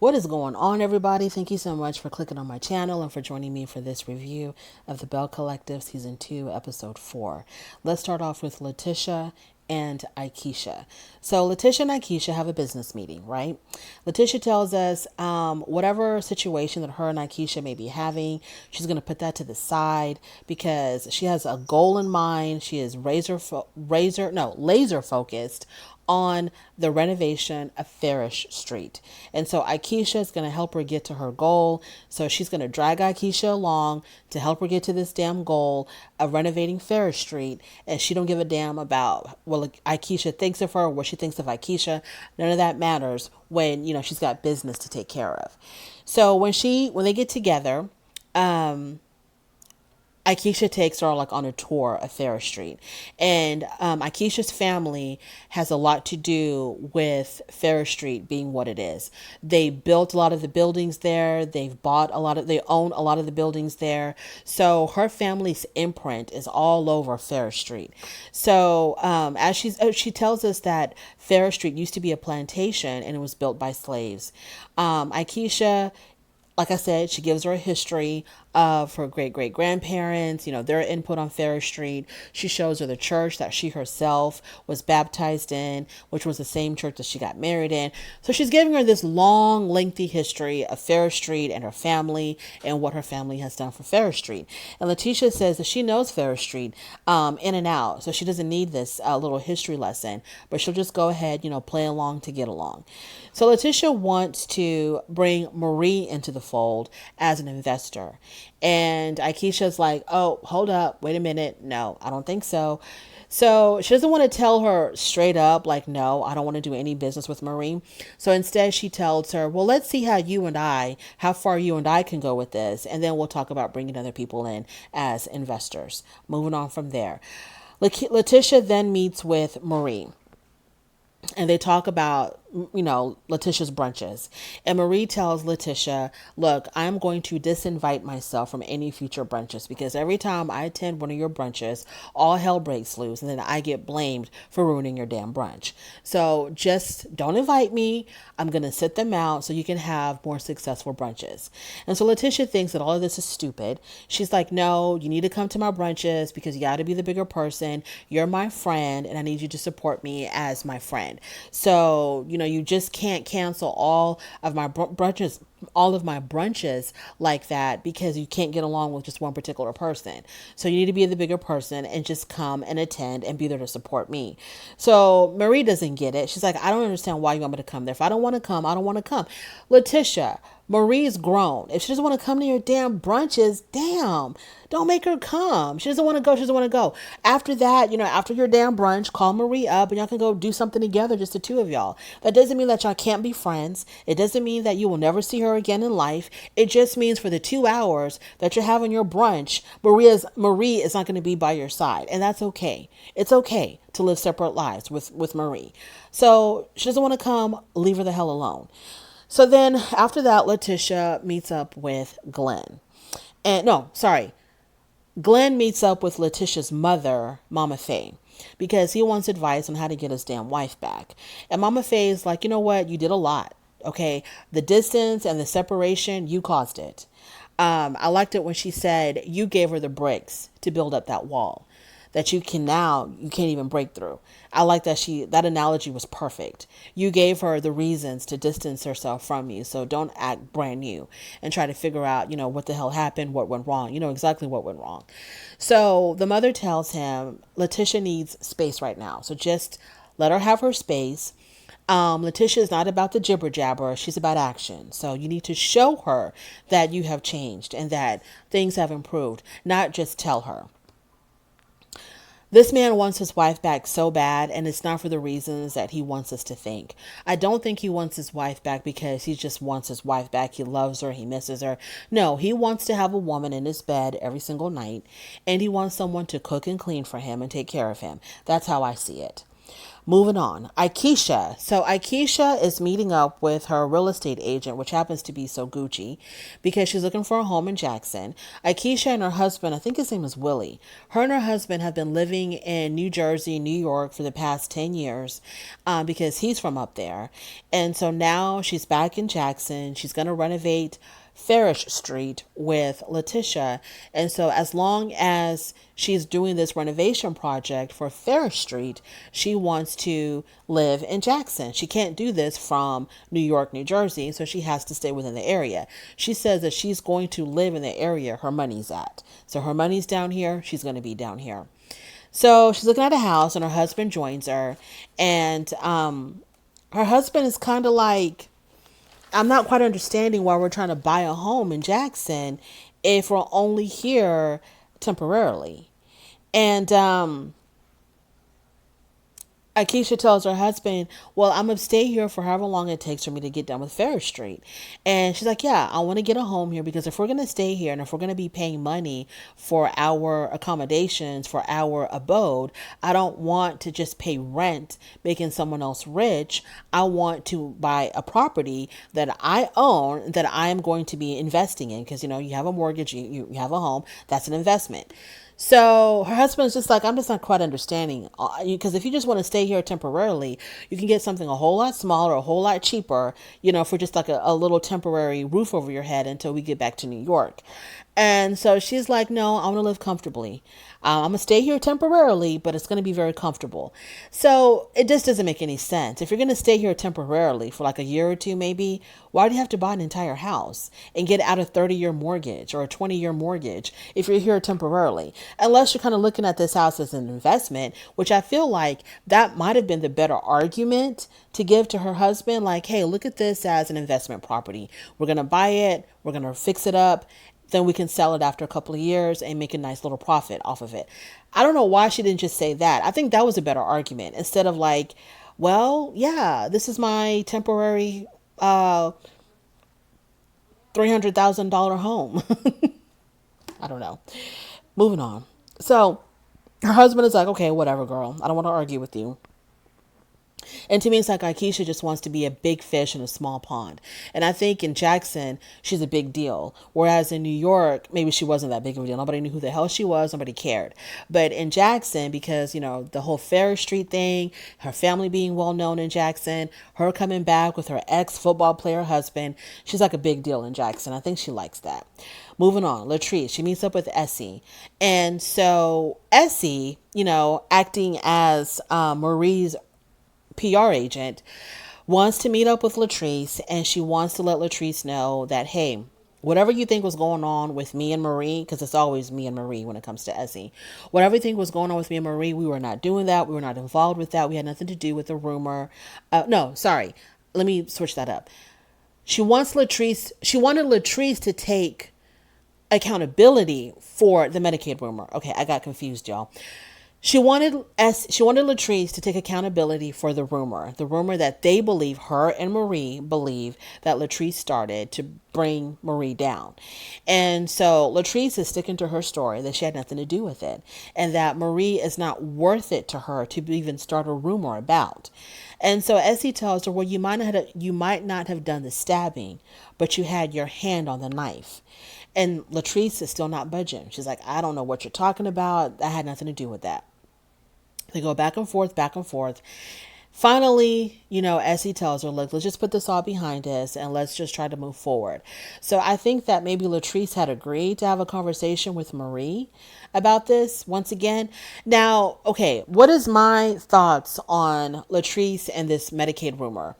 What is going on, everybody? Thank you so much for clicking on my channel and for joining me for this review of the Belle Collective Season 2, Episode 4. Let's start off with Letitia and Aikisha. So Letitia and Aikisha have a business meeting, right? Letitia tells us whatever situation that her and Aikisha may be having, she's going to put that to the side because she has a goal in mind. She is laser focused on the renovation of Farish Street. And so Aikisha is going to help her get to her goal. So she's going to drag Aikisha along to help her get to this damn goal of renovating Farish Street. And she don't give a damn about what Aikisha thinks of her, what she thinks of Aikisha. None of that matters when, she's got business to take care of. So when they get together, Aikisha takes her on a tour of Farish Street. And Aikisha's family has a lot to do with Farish Street being what it is. They built a lot of the buildings there. They own a lot of the buildings there. So her family's imprint is all over Farish Street. So as she tells us that Farish Street used to be a plantation and it was built by slaves. Aikisha, like I said, she gives her a history of her great-great-grandparents, their input on Farish Street. She shows her the church that she herself was baptized in, which was the same church that she got married in. So she's giving her this long, lengthy history of Farish Street and her family and what her family has done for Farish Street. And Letitia says that she knows Farish Street in and out, so she doesn't need this little history lesson, but she'll just go ahead, play along to get along. So Letitia wants to bring Marie into the fold as an investor. And Aikisha's like, oh, hold up, wait a minute. No, I don't think so. So she doesn't want to tell her straight up, no, I don't want to do any business with Marie. So instead she tells her, well, let's see how far you and I can go with this. And then we'll talk about bringing other people in as investors. Moving on from there. Letitia then meets with Marie. And they talk about, Letitia's brunches. And Marie tells Letitia, look, I'm going to disinvite myself from any future brunches because every time I attend one of your brunches, all hell breaks loose and then I get blamed for ruining your damn brunch. So just don't invite me. I'm going to sit them out so you can have more successful brunches. And so Letitia thinks that all of this is stupid. She's like, no, you need to come to my brunches because you got to be the bigger person. You're my friend and I need you to support me as my friend. So, you just can't cancel all of my brunches like that because you can't get along with just one particular person. So you need to be the bigger person and just come and attend and be there to support me. So Marie doesn't get it. She's like, I don't understand why you want me to come there. If I don't want to come, I don't want to come. Letitia, Marie's grown. If she doesn't want to come to your damn brunches, damn, don't make her come. She doesn't want to go. She doesn't want to go. After that, after your damn brunch, call Marie up and y'all can go do something together, just the two of y'all. That doesn't mean that y'all can't be friends. It doesn't mean that you will never see her again in life. It just means for the 2 hours that you're having your brunch, Marie is not going to be by your side. And that's okay. It's okay to live separate lives with Marie. So she doesn't want to come. Leave her the hell alone. So then after that, Letitia meets up with Glenn. Glenn meets up with Letitia's mother, Mama Faye, because he wants advice on how to get his damn wife back. And Mama Faye is like, you know what? You did a lot. Okay. The distance and the separation, you caused it. I liked it when she said you gave her the bricks to build up that wall that you can't even break through. I like that analogy was perfect. You gave her the reasons to distance herself from you. So don't act brand new and try to figure out, what the hell happened, what went wrong. You know exactly what went wrong. So the mother tells him Letitia needs space right now. So just let her have her space. Letitia is not about the jibber jabber. She's about action. So you need to show her that you have changed and that things have improved, not just tell her. This man wants his wife back so bad, and it's not for the reasons that he wants us to think. I don't think he wants his wife back because he just wants his wife back. He loves her. He misses her. No, he wants to have a woman in his bed every single night, and he wants someone to cook and clean for him and take care of him. That's how I see it. Moving on. Aikisha. So Aikisha is meeting up with her real estate agent, which happens to be so Gucci, because she's looking for a home in Jackson. Aikisha and her husband, I think his name is Willie. Her and her husband have been living in New Jersey, New York for the past 10 years because he's from up there. And so now she's back in Jackson. She's going to renovate Farish Street with Letitia. And so, as long as she's doing this renovation project for Farish Street, she wants to live in Jackson. She can't do this from New York, New Jersey, so she has to stay within the area. She says that she's going to live in the area her money's at. So, her money's down here, she's going to be down here. So, she's looking at a house, and her husband joins her. And her husband is kind of like, I'm not quite understanding why we're trying to buy a home in Jackson if we're only here temporarily. And Akeisha tells her husband, well, I'm going to stay here for however long it takes for me to get done with Ferris Street. And she's like, yeah, I want to get a home here because if we're going to stay here and if we're going to be paying money for our accommodations, for our abode, I don't want to just pay rent making someone else rich. I want to buy a property that I own that I am going to be investing in because, you have a mortgage, you have a home, that's an investment. So her husband's just like, I'm just not quite understanding. Because if you just want to stay here temporarily, you can get something a whole lot smaller, a whole lot cheaper, for just like a little temporary roof over your head until we get back to New York. And so she's like, no, I want to live comfortably. I'm going to stay here temporarily, but it's going to be very comfortable. So it just doesn't make any sense. If you're going to stay here temporarily for like a year or two, maybe, why do you have to buy an entire house and get out a 30-year mortgage or a 20-year mortgage if you're here temporarily? Unless you're kind of looking at this house as an investment, which I feel like that might have been the better argument to give to her husband. Like, hey, look at this as an investment property. We're going to buy it. We're going to fix it up. Then we can sell it after a couple of years and make a nice little profit off of it. I don't know why she didn't just say that. I think that was a better argument instead of like, well, yeah, this is my temporary $300,000 home. I don't know. Moving on. So her husband is like, okay, whatever, girl. I don't want to argue with you. And to me, it's like Akeisha just wants to be a big fish in a small pond. And I think in Jackson, she's a big deal. Whereas in New York, maybe she wasn't that big of a deal. Nobody knew who the hell she was. Nobody cared. But in Jackson, because, the whole Ferris Street thing, her family being well known in Jackson, her coming back with her ex-football player husband, she's like a big deal in Jackson. I think she likes that. Moving on, Latrice, she meets up with Essie. And so Essie, acting as Marie's PR agent, wants to meet up with Latrice, and she wants to let Latrice know that, hey, whatever you think was going on with me and Marie, because it's always me and Marie when it comes to Essie, whatever you think was going on with me and Marie, we were not doing that. We were not involved with that. We had nothing to do with the rumor. No, sorry. Let me switch that up. She wanted Latrice to take accountability for the Medicaid rumor. Okay, I got confused, y'all. She wanted Latrice to take accountability for the rumor that they believe, her and Marie believe, that Latrice started to bring Marie down. And so Latrice is sticking to her story that she had nothing to do with it and that Marie is not worth it to her to even start a rumor about. And so Essie tells her, well, you might not have done the stabbing, but you had your hand on the knife. And Latrice is still not budging. She's like, I don't know what you're talking about. I had nothing to do with that. They go back and forth, back and forth. Finally, Essie tells her, look, let's just put this all behind us and let's just try to move forward. So I think that maybe Latrice had agreed to have a conversation with Marie about this once again. Now, okay, what is my thoughts on Latrice and this Medicaid rumor?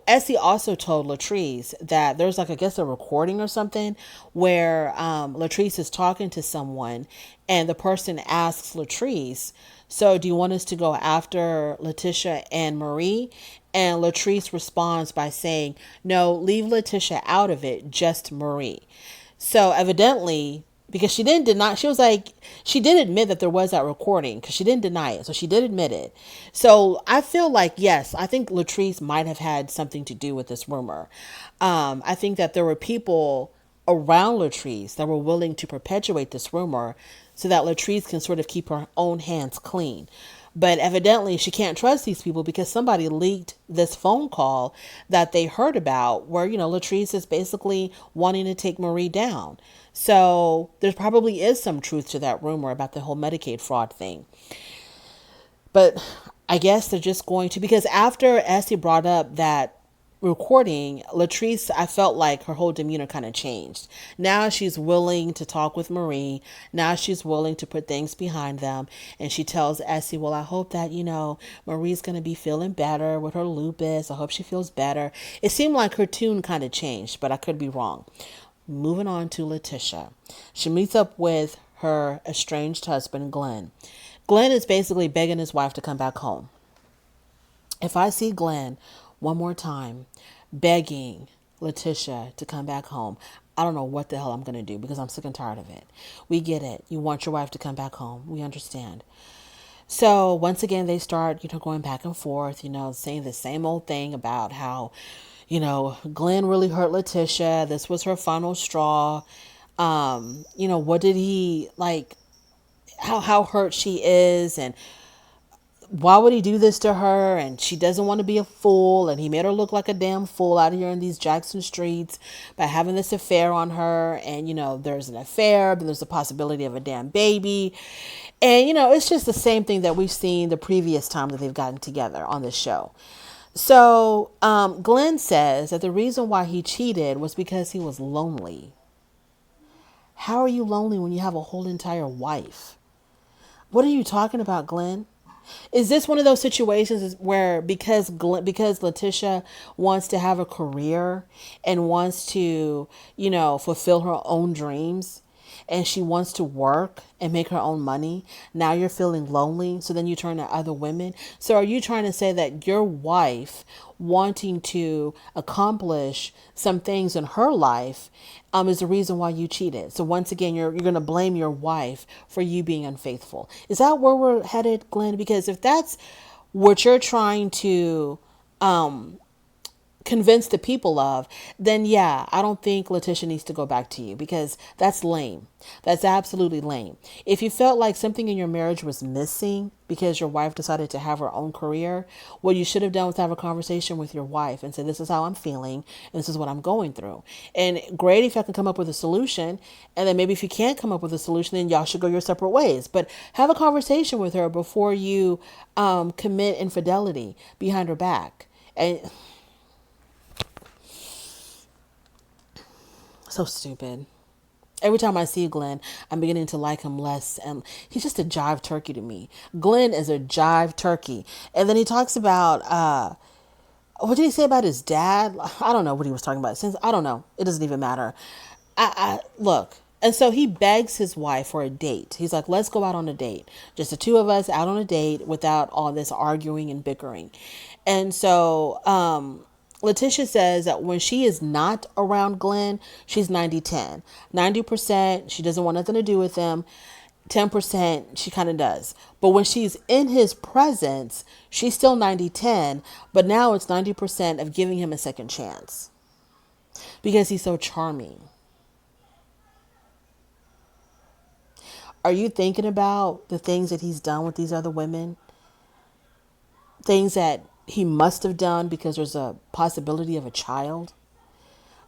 Essie also told Latrice that there's I guess a recording or something where Latrice is talking to someone and the person asks Latrice, so do you want us to go after Letitia and Marie? And Latrice responds by saying, no, leave Letitia out of it, just Marie. So evidently, because she didn't deny, she was like, she did admit that there was that recording because she didn't deny it. So she did admit it. So I feel like, yes, I think Latrice might have had something to do with this rumor. I think that there were people around Latrice that were willing to perpetuate this rumor so that Latrice can sort of keep her own hands clean. But evidently, she can't trust these people because somebody leaked this phone call that they heard about where, Latrice is basically wanting to take Marie down. So there probably is some truth to that rumor about the whole Medicaid fraud thing. But I guess they're just going to, because after Essie brought up that recording, Latrice, I felt like her whole demeanor kind of changed. Now she's willing to talk with Marie. Now she's willing to put things behind them. And she tells Essie, well, I hope that, Marie's going to be feeling better with her lupus. I hope she feels better. It seemed like her tune kind of changed, but I could be wrong. Moving on to Letitia. She meets up with her estranged husband, Glenn. Glenn is basically begging his wife to come back home. If I see Glenn one more time begging Letitia to come back home, I don't know what the hell I'm going to do because I'm sick and tired of it. We get it. You want your wife to come back home. We understand. So once again, they start, going back and forth, saying the same old thing about how, Glenn really hurt Letitia. This was her final straw. What did he like? How hurt she is, and why would he do this to her? And she doesn't want to be a fool, and he made her look like a damn fool out here in these Jackson streets by having this affair on her. And there's an affair, but there's a possibility of a damn baby. And it's just the same thing that we've seen the previous time that they've gotten together on this show. So Glenn says that the reason why he cheated was because he was lonely. How are you lonely when you have a whole entire wife? What are you talking about, Glenn? Is this one of those situations where because Letitia wants to have a career and wants to, fulfill her own dreams, and she wants to work and make her own money, now you're feeling lonely, so then you turn to other women? So are you trying to say that your wife wanting to accomplish some things in her life is the reason why you cheated? So once again, you're going to blame your wife for you being unfaithful. Is that where we're headed, Glenn? Because if that's what you're trying to convince the people of, then yeah, I don't think Letitia needs to go back to you because that's lame. That's absolutely lame. If you felt like something in your marriage was missing because your wife decided to have her own career, what you should have done was have a conversation with your wife and say, this is how I'm feeling and this is what I'm going through. And great if I can come up with a solution. And then maybe if you can't come up with a solution, then y'all should go your separate ways. But have a conversation with her before you commit infidelity behind her back. And so stupid. Every time I see Glenn, I'm beginning to like him less. And he's just a jive turkey to me. Glenn is a jive turkey. And then he talks about, what did he say about his dad? I don't know what he was talking about. Since I don't know. It doesn't even matter. Look. And so he begs his wife for a date. He's like, let's go out on a date. Just the two of us out on a date without all this arguing and bickering. And so, Letitia says that when she is not around Glenn, she's 90-10. 90%, she doesn't want nothing to do with him. 10%, she kind of does. But when she's in his presence, she's still 90-10. But now it's 90% of giving him a second chance because he's so charming. Are you thinking about the things that he's done with these other women? Things that he must have done because there's a possibility of a child?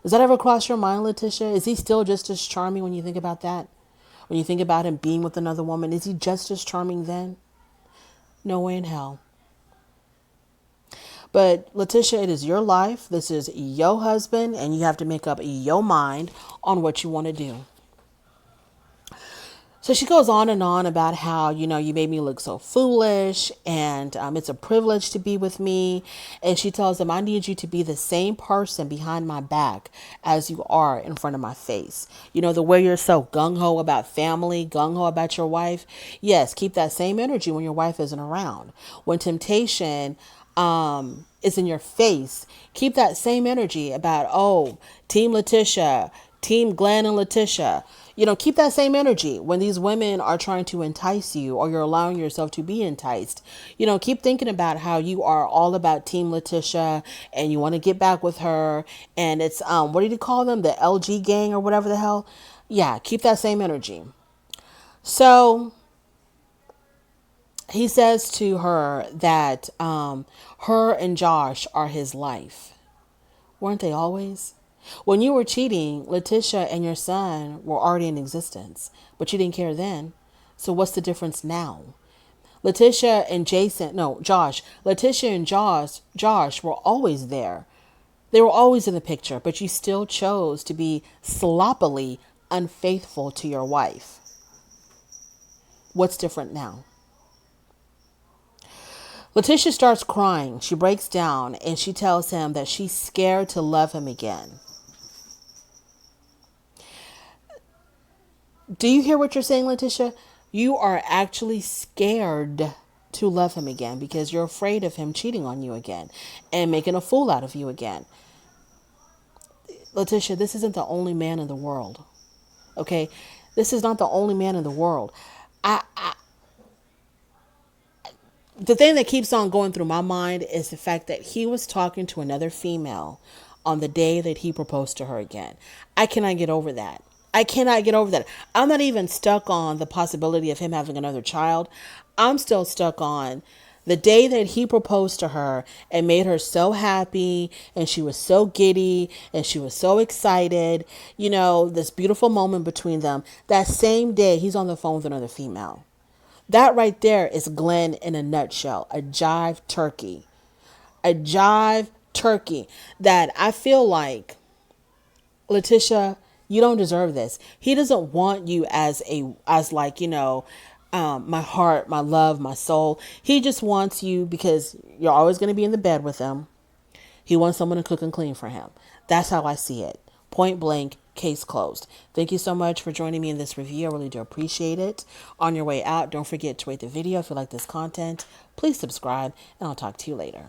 Does that ever cross your mind, Letitia? Is he still just as charming when you think about that? When you think about him being with another woman, is he just as charming then? No way in hell. But Letitia, it is your life. This is your husband, and you have to make up your mind on what you want to do. So she goes on and on about how, you made me look so foolish and it's a privilege to be with me. And she tells him, I need you to be the same person behind my back as you are in front of my face. The way you're so gung-ho about family, gung-ho about your wife. Yes, keep that same energy when your wife isn't around. When temptation is in your face, keep that same energy about, oh, Team Letitia, Team Glenn and Letitia. Keep that same energy when these women are trying to entice you or you're allowing yourself to be enticed. Keep thinking about how you are all about Team Letitia and you want to get back with her. And it's, what did he call them? The LG gang or whatever the hell. Yeah, keep that same energy. So He says to her that her and Josh are his life. Weren't they always? When you were cheating, Letitia and your son were already in existence, but you didn't care then. So what's the difference now? Letitia and Jason, no, Josh. Letitia and Josh were always there. They were always in the picture, but you still chose to be sloppily unfaithful to your wife. What's different now? Letitia starts crying. She breaks down and she tells him that she's scared to love him again. Do you hear what you're saying, Letitia? You are actually scared to love him again because you're afraid of him cheating on you again and making a fool out of you again. Letitia, this isn't the only man in the world. Okay? This is not the only man in the world. The thing that keeps on going through my mind is the fact that he was talking to another female on the day that he proposed to her again. I cannot get over that. I cannot get over that. I'm not even stuck on the possibility of him having another child. I'm still stuck on the day that he proposed to her and made her so happy and she was so giddy and she was so excited. You know, this beautiful moment between them. That same day, he's on the phone with another female. That right there is Glenn in a nutshell. A jive turkey. A jive turkey that I feel like, Letitia, you don't deserve this. He doesn't want you as like, my heart, my love, my soul. He just wants you because you're always going to be in the bed with him. He wants someone to cook and clean for him. That's how I see it. Point blank, case closed. Thank you so much for joining me in this review. I really do appreciate it. On your way out, don't forget to rate the video if you like this content. Please subscribe, and I'll talk to you later.